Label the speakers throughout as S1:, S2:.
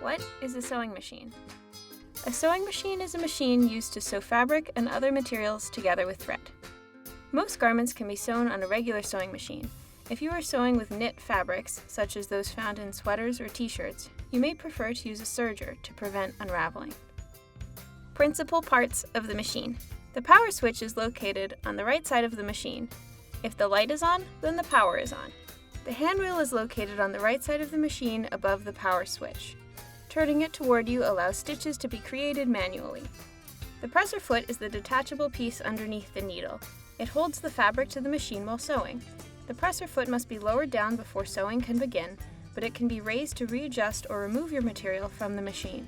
S1: What is a sewing machine? A sewing machine is a machine used to sew fabric and other materials together with thread. Most garments can be sewn on a regular sewing machine. If you are sewing with knit fabrics, such as those found in sweaters or t-shirts, you may prefer to use a serger to prevent unraveling. Principal parts of the machine. The power switch is located on the right side of the machine. If the light is on, then the power is on. The handwheel is located on the right side of the machine above the power switch. Turning it toward you allows stitches to be created manually. The presser foot is the detachable piece underneath the needle. It holds the fabric to the machine while sewing. The presser foot must be lowered down before sewing can begin, but it can be raised to readjust or remove your material from the machine.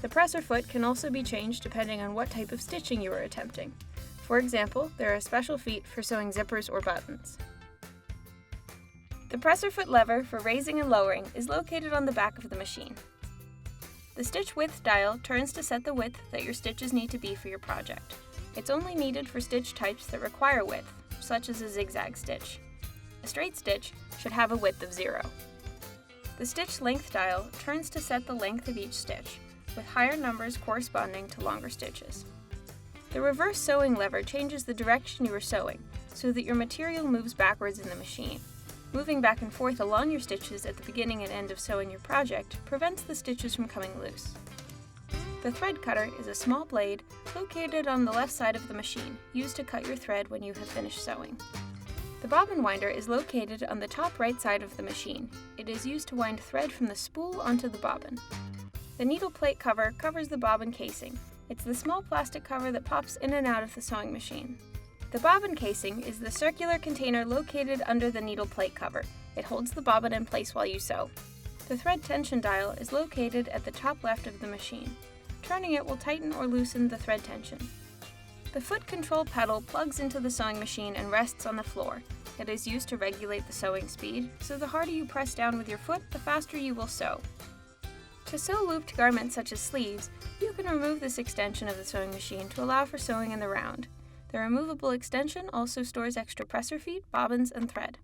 S1: The presser foot can also be changed depending on what type of stitching you are attempting. For example, there are special feet for sewing zippers or buttons. The presser foot lever for raising and lowering is located on the back of the machine. The stitch width dial turns to set the width that your stitches need to be for your project. It's only needed for stitch types that require width, such as a zigzag stitch. A straight stitch should have a width of 0. The stitch length dial turns to set the length of each stitch, with higher numbers corresponding to longer stitches. The reverse sewing lever changes the direction you are sewing, so that your material moves backwards in the machine. Moving back and forth along your stitches at the beginning and end of sewing your project prevents the stitches from coming loose. The thread cutter is a small blade located on the left side of the machine, used to cut your thread when you have finished sewing. The bobbin winder is located on the top right side of the machine. It is used to wind thread from the spool onto the bobbin. The needle plate cover covers the bobbin casing. It's the small plastic cover that pops in and out of the sewing machine. The bobbin casing is the circular container located under the needle plate cover. It holds the bobbin in place while you sew. The thread tension dial is located at the top left of the machine. Turning it will tighten or loosen the thread tension. The foot control pedal plugs into the sewing machine and rests on the floor. It is used to regulate the sewing speed, so the harder you press down with your foot, the faster you will sew. To sew looped garments such as sleeves, you can remove this extension of the sewing machine to allow for sewing in the round. The removable extension also stores extra presser feet, bobbins, and thread.